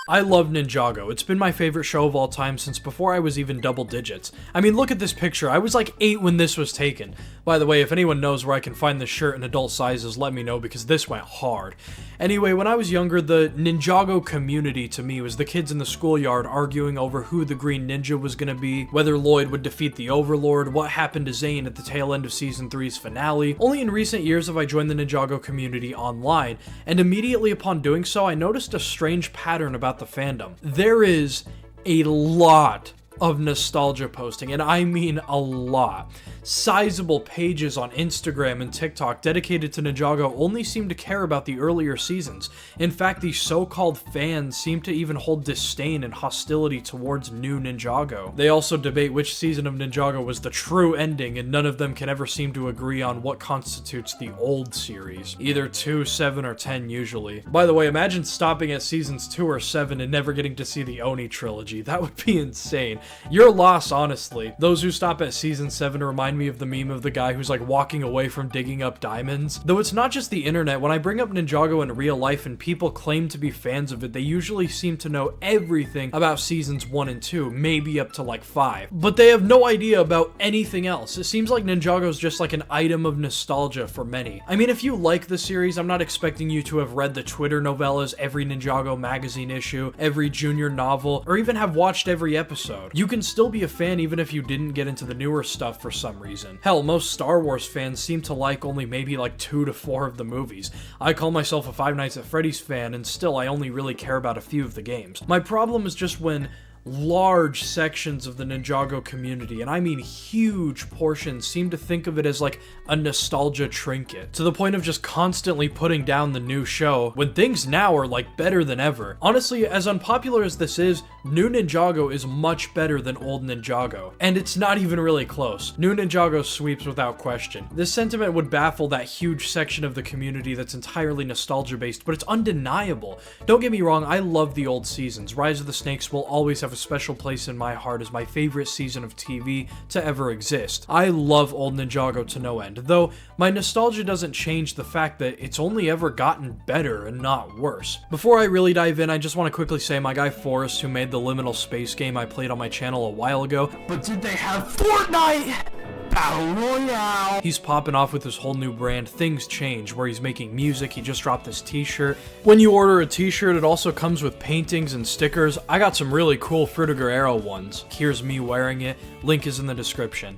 I love Ninjago. It's been my favorite show of all time since before I was even double digits. I mean, look at this picture. I was like 8 when this was taken. By the way, if anyone knows where I can find this shirt in adult sizes, let me know because this went hard. Anyway, when I was younger, the Ninjago community to me was the kids in the schoolyard arguing over who the Green Ninja was gonna be, whether Lloyd would defeat the Overlord, what happened to Zane at the tail end of Season 3's finale. Only in recent years have I joined the Ninjago community online, and immediately upon doing so, I noticed a strange pattern about the fandom. There is a lot of nostalgia posting, and I mean a lot. Sizable pages on Instagram and TikTok dedicated to Ninjago only seem to care about the earlier seasons. In fact, these so-called fans seem to even hold disdain and hostility towards new Ninjago. They also debate which season of Ninjago was the true ending, and none of them can ever seem to agree on what constitutes the old series. Either 2, 7, or 10 usually. By the way, imagine stopping at seasons 2 or 7 and never getting to see the Oni trilogy. That would be insane. Your loss, honestly. Those who stop at season 7 remind me of the meme of the guy who's like walking away from digging up diamonds. Though it's not just the internet, when I bring up Ninjago in real life and people claim to be fans of it, they usually seem to know everything about seasons 1 and 2, maybe up to like 5. But they have no idea about anything else. It seems like Ninjago's just like an item of nostalgia for many. I mean, if you like the series, I'm not expecting you to have read the Twitter novellas, every Ninjago magazine issue, every junior novel, or even have watched every episode. You can still be a fan even if you didn't get into the newer stuff for some reason. Hell, most Star Wars fans seem to like only maybe like 2 to 4 of the movies. I call myself a Five Nights at Freddy's fan, and still I only really care about a few of the games. My problem is just when large sections of the Ninjago community, and I mean huge portions, seem to think of it as like a nostalgia trinket, to the point of just constantly putting down the new show, when things now are like better than ever. Honestly, as unpopular as this is, new Ninjago is much better than old Ninjago, and it's not even really close. New Ninjago sweeps without question. This sentiment would baffle that huge section of the community that's entirely nostalgia based, but it's undeniable. Don't get me wrong, I love the old seasons. Rise of the Snakes will always have a special place in my heart as my favorite season of TV to ever exist. I love Old Ninjago to no end, though my nostalgia doesn't change the fact that it's only ever gotten better and not worse. Before I really dive in, I just want to quickly say my guy Forrest, who made the liminal space game I played on my channel a while ago, but did they have Fortnite? Battle Royale! He's popping off with his whole new brand, Things Change, where he's making music. He just dropped this t-shirt. When you order a t-shirt, it also comes with paintings and stickers. I got some really cool Fruta Guerrero ones. Here's me wearing it. Link is in the description.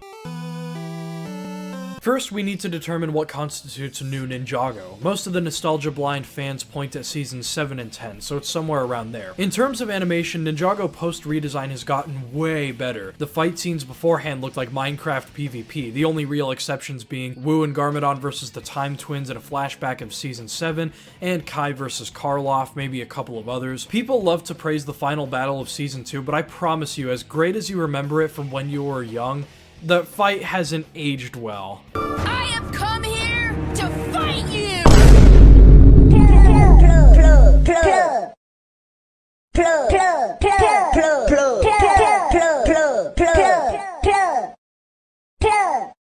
First, we need to determine what constitutes a new Ninjago. Most of the nostalgia-blind fans point at seasons 7 and 10, so it's somewhere around there. In terms of animation, Ninjago post-redesign has gotten way better. The fight scenes beforehand looked like Minecraft PvP, the only real exceptions being Wu and Garmadon versus the Time Twins in a flashback of season 7, and Kai versus Karloff, maybe a couple of others. People love to praise the final battle of season 2, but I promise you, as great as you remember it from when you were young, the fight hasn't aged well. I have come here to fight you!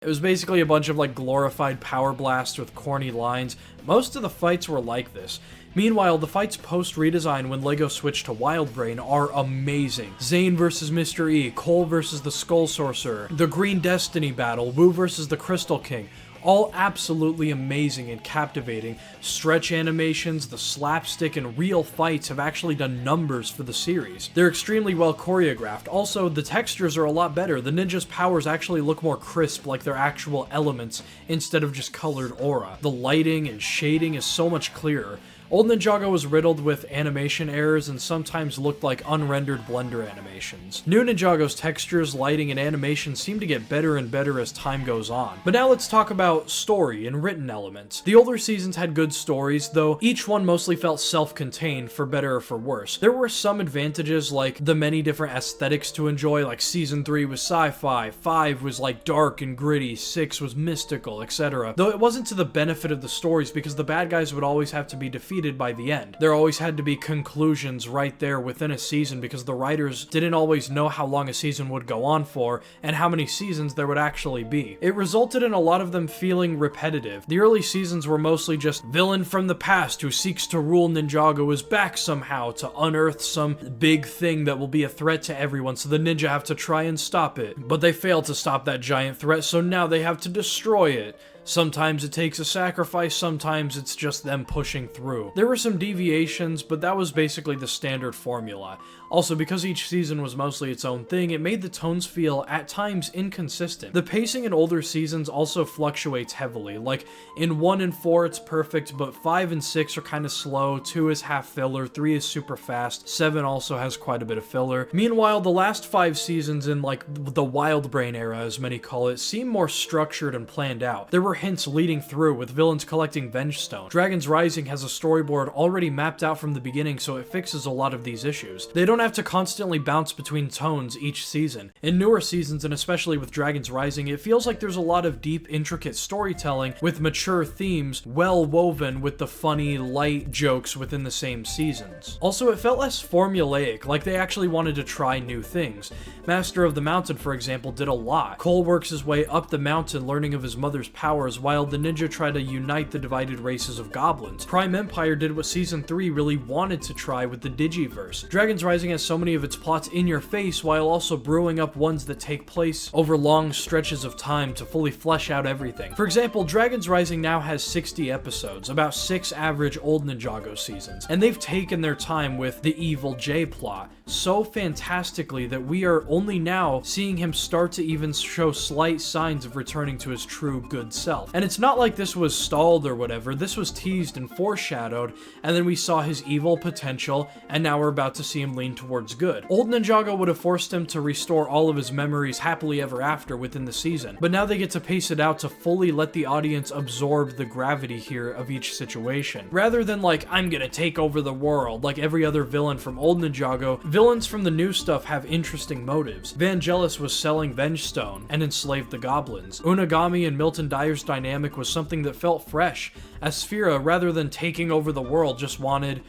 It was basically a bunch of like glorified power blasts with corny lines. Most of the fights were like this. Meanwhile, the fights post-redesign when LEGO switched to Wild Brain are amazing. Zane versus Mr. E, Cole versus the Skull Sorcerer, the Green Destiny battle, Wu versus the Crystal King. All absolutely amazing and captivating. Stretch animations, the slapstick, and real fights have actually done numbers for the series. They're extremely well choreographed. Also, the textures are a lot better. The ninjas' powers actually look more crisp, like they're actual elements, instead of just colored aura. The lighting and shading is so much clearer. Old Ninjago was riddled with animation errors and sometimes looked like unrendered Blender animations. New Ninjago's textures, lighting, and animation seem to get better and better as time goes on. But now let's talk about story and written elements. The older seasons had good stories, though each one mostly felt self-contained, for better or for worse. There were some advantages, like the many different aesthetics to enjoy, like season 3 was sci-fi, 5 was like dark and gritty, 6 was mystical, etc. Though it wasn't to the benefit of the stories, because the bad guys would always have to be defeated defeated by the end. There always had to be conclusions right there within a season because the writers didn't always know how long a season would go on for and how many seasons there would actually be. It resulted in a lot of them feeling repetitive. The early seasons were mostly just villain from the past who seeks to rule Ninjago is back somehow to unearth some big thing that will be a threat to everyone, so the ninja have to try and stop it. But they fail to stop that giant threat, so now they have to destroy it. Sometimes it takes a sacrifice, sometimes it's just them pushing through. There were some deviations, but that was basically the standard formula. Also, because each season was mostly its own thing, it made the tones feel, at times, inconsistent. The pacing in older seasons also fluctuates heavily. Like, in 1 and 4 it's perfect, but 5 and 6 are kinda slow, 2 is half filler, 3 is super fast, 7 also has quite a bit of filler. Meanwhile, the last 5 seasons in, like, the Wild Brain era, as many call it, seem more structured and planned out. There were hints leading through, with villains collecting Vengestone. Dragon's Rising has a storyboard already mapped out from the beginning, so it fixes a lot of these issues. They don't have to constantly bounce between tones each season. In newer seasons, and especially with Dragon's Rising, it feels like there's a lot of deep, intricate storytelling with mature themes well woven with the funny, light jokes within the same seasons. Also, it felt less formulaic, like they actually wanted to try new things. Master of the Mountain, for example, did a lot. Cole works his way up the mountain learning of his mother's powers, while the ninja try to unite the divided races of goblins. Prime Empire did what Season 3 really wanted to try with the Digiverse. Dragon's Rising has so many of its plots in your face while also brewing up ones that take place over long stretches of time to fully flesh out everything. For example, Dragon's Rising now has 60 episodes, about 6 average Old Ninjago seasons, and they've taken their time with the Evil J plot so fantastically that we are only now seeing him start to even show slight signs of returning to his true good self. And it's not like this was stalled or whatever, this was teased and foreshadowed, and then we saw his evil potential, and now we're about to see him lean towards good. Old Ninjago would have forced him to restore all of his memories happily ever after within the season, but now they get to pace it out to fully let the audience absorb the gravity here of each situation. Rather than like, I'm gonna take over the world, like every other villain from Old Ninjago, villains from the new stuff have interesting motives. Vangelis was selling Vengestone and enslaved the goblins. Unagami and Milton Dyer's dynamic was something that felt fresh, as Sphera, rather than taking over the world, just wanted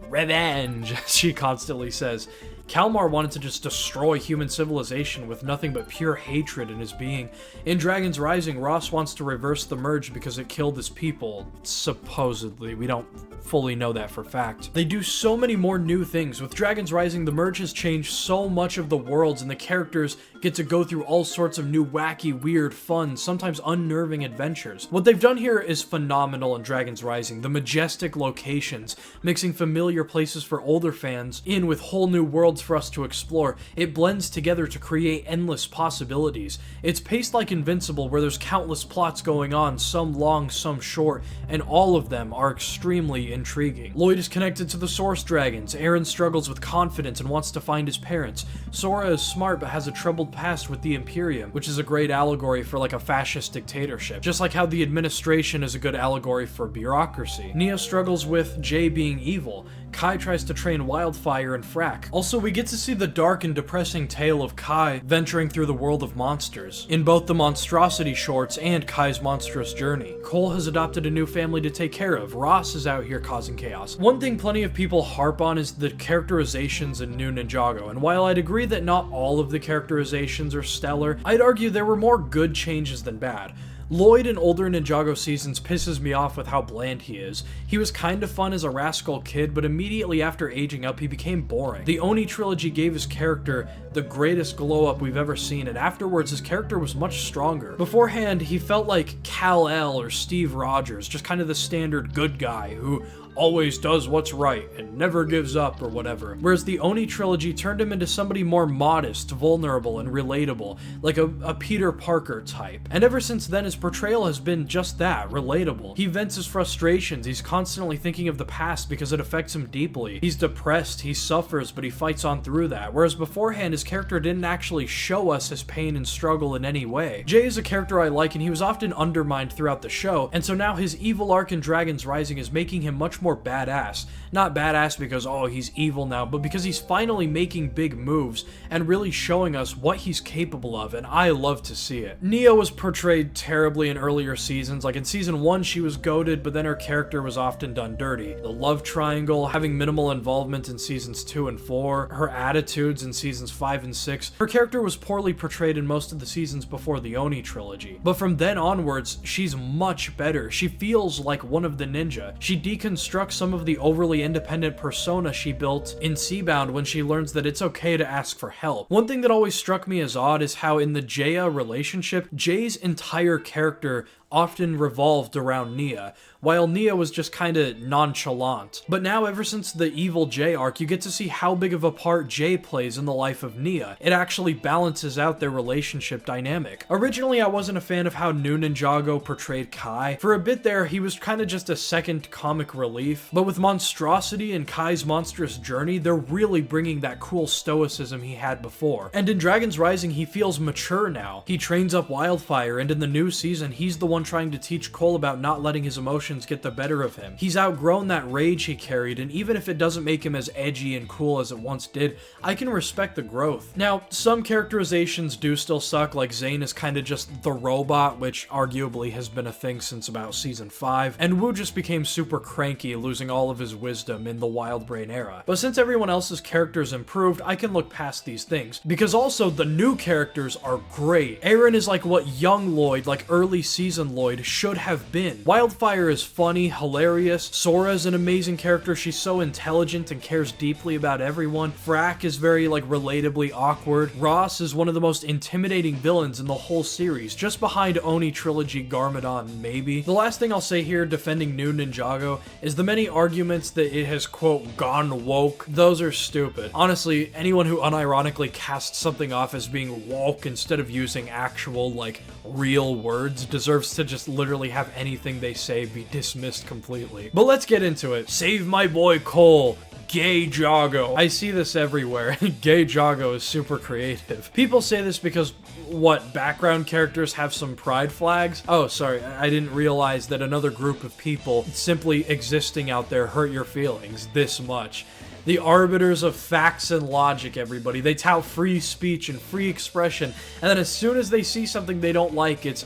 revenge, she constantly says. Kalmar wanted to just destroy human civilization with nothing but pure hatred in his being. In Dragon's Rising, Ross wants to reverse the merge because it killed his people, supposedly. We don't fully know that for fact. They do so many more new things. With Dragon's Rising, the merge has changed so much of the worlds, and the characters get to go through all sorts of new wacky, weird, fun, sometimes unnerving adventures. What they've done here is phenomenal in Dragon's Rising. The majestic locations, mixing familiar places for older fans in with whole new worlds for us to explore. It blends together to create endless possibilities. It's paced like Invincible, where there's countless plots going on, some long, some short, and all of them are extremely intriguing. Lloyd is connected to the Source Dragons. Aaron struggles with confidence and wants to find his parents. Sora is smart but has a troubled past with the Imperium, which is a great allegory for like a fascist dictatorship, just like how the administration is a good allegory for bureaucracy. Nia struggles with Jay being evil. Kai tries to train Wildfire and Frack. Also, we get to see the dark and depressing tale of Kai venturing through the world of monsters, in both the Monstrosity shorts and Kai's monstrous journey. Cole has adopted a new family to take care of. Ross is out here causing chaos. One thing plenty of people harp on is the characterizations in New Ninjago, and while I'd agree that not all of the characterizations are stellar, I'd argue there were more good changes than bad. Lloyd in older Ninjago seasons pisses me off with how bland he is. He was kind of fun as a rascal kid, but immediately after aging up, he became boring. The Oni trilogy gave his character the greatest glow up we've ever seen, and afterwards his character was much stronger. Beforehand, he felt like Kal-El or Steve Rogers, just kind of the standard good guy who always does what's right and never gives up or whatever. Whereas the Oni trilogy turned him into somebody more modest, vulnerable, and relatable, like a Peter Parker type. And ever since then, his portrayal has been just that, relatable. He vents his frustrations, he's constantly thinking of the past because it affects him deeply. He's depressed, he suffers, but he fights on through that. Whereas beforehand, his character didn't actually show us his pain and struggle in any way. Jay is a character I like, and he was often undermined throughout the show, and so now his evil arc in Dragon's Rising is making him much more more badass. Not badass because, oh, he's evil now, but because he's finally making big moves and really showing us what he's capable of, and I love to see it. Nia was portrayed terribly in earlier seasons. Like in season 1, she was goated, but then her character was often done dirty. The love triangle, having minimal involvement in seasons 2 and 4, her attitudes in seasons 5 and 6. Her character was poorly portrayed in most of the seasons before the Oni trilogy. But from then onwards, she's much better. She feels like one of the ninja. She deconstructs some of the overly independent persona she built in Seabound when she learns that it's okay to ask for help. One thing that always struck me as odd is how in the Jaya relationship, Jay's entire character often revolved around Nia, while Nia was just kinda nonchalant. But now, ever since the Evil Jay arc, you get to see how big of a part Jay plays in the life of Nia. It actually balances out their relationship dynamic. Originally, I wasn't a fan of how New Ninjago portrayed Kai. For a bit there, he was kinda just a second comic relief, but with Monstrosity and Kai's monstrous journey, they're really bringing that cool stoicism he had before. And in Dragon's Rising, he feels mature now. He trains up Wildfire, and in the new season, he's the one trying to teach Cole about not letting his emotions get the better of him. He's outgrown that rage he carried, and even if it doesn't make him as edgy and cool as it once did, I can respect the growth. Now, some characterizations do still suck, like Zane is kinda just the robot, which arguably has been a thing since about season 5, and Wu just became super cranky, losing all of his wisdom in the Wild Brain era. But since everyone else's characters improved, I can look past these things, because also the new characters are great. Aaron is like what young Lloyd, like early season Lloyd, should have been. Wildfire is funny, hilarious. Sora is an amazing character. She's so intelligent and cares deeply about everyone. Frack is very, like, relatably awkward. Ross is one of the most intimidating villains in the whole series, just behind Oni Trilogy Garmadon, maybe. The last thing I'll say here defending New Ninjago is the many arguments that it has, quote, gone woke. Those are stupid. Honestly, anyone who unironically casts something off as being woke instead of using actual, like, real words deserves to just literally have anything they say be dismissed completely. But let's get into it. Save my boy Cole. Gay Jago. I see this everywhere. Gay Jago is super creative. People say this because, what, background characters have some pride flags? Oh, sorry, I didn't realize that another group of people simply existing out there hurt your feelings this much. The arbiters of facts and logic, everybody. They tout free speech and free expression, and then as soon as they see something they don't like, it's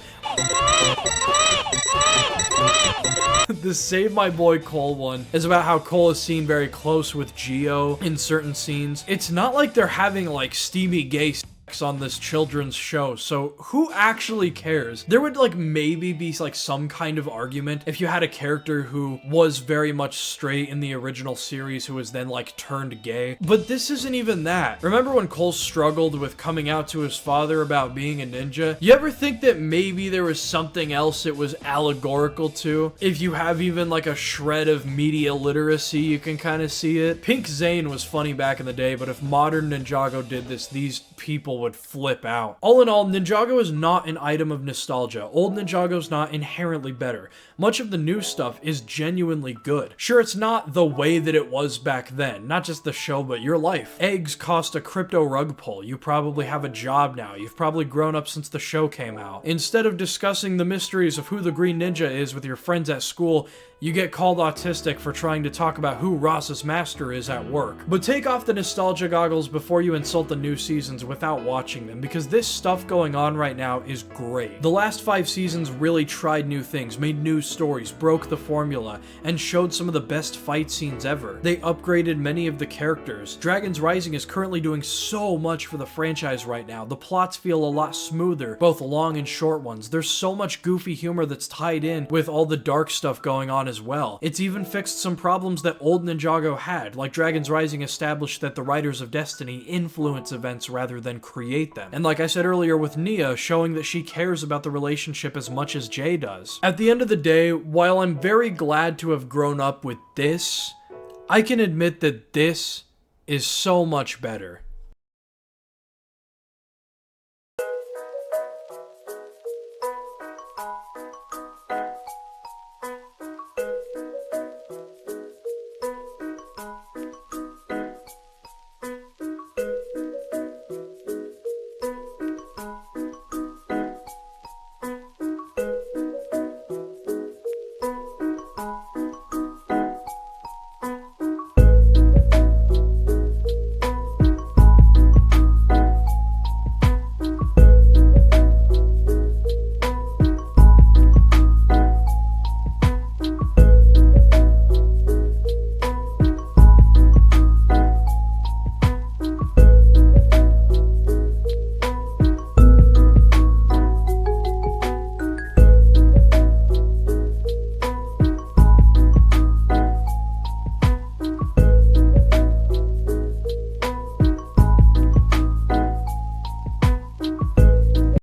the Save My Boy Cole one is about how Cole is seen very close with Geo in certain scenes. It's not like they're having, like, steamy gay on this children's show, so who actually cares? There would, like, maybe be, like, some kind of argument if you had a character who was very much straight in the original series who was then, like, turned gay, but this isn't even that. Remember when Cole struggled with coming out to his father about being a ninja? You ever think that maybe there was something else it was allegorical to? If you have even, like, a shred of media literacy, you can kind of see it. Pink Zane was funny back in the day, but if modern Ninjago did this, these people would flip out. All in all, Ninjago is not an item of nostalgia. Old Ninjago's not inherently better. Much of the new stuff is genuinely good. Sure, it's not the way that it was back then, not just the show, but your life. Eggs cost a crypto rug pull. You probably have a job now. You've probably grown up since the show came out. Instead of discussing the mysteries of who the Green Ninja is with your friends at school, you get called autistic for trying to talk about who Ross's master is at work. But take off the nostalgia goggles before you insult the new seasons without watching them, because this stuff going on right now is great. The last 5 seasons really tried new things, made new stories, broke the formula, and showed some of the best fight scenes ever. They upgraded many of the characters. Dragon's Rising is currently doing so much for the franchise right now. The plots feel a lot smoother, both long and short ones. There's so much goofy humor that's tied in with all the dark stuff going on as well. It's even fixed some problems that Old Ninjago had, like Dragon's Rising established that the Riders of Destiny influence events rather than create them. And like I said earlier with Nia, showing that she cares about the relationship as much as Jay does. At the end of the day, while I'm very glad to have grown up with this, I can admit that this is so much better.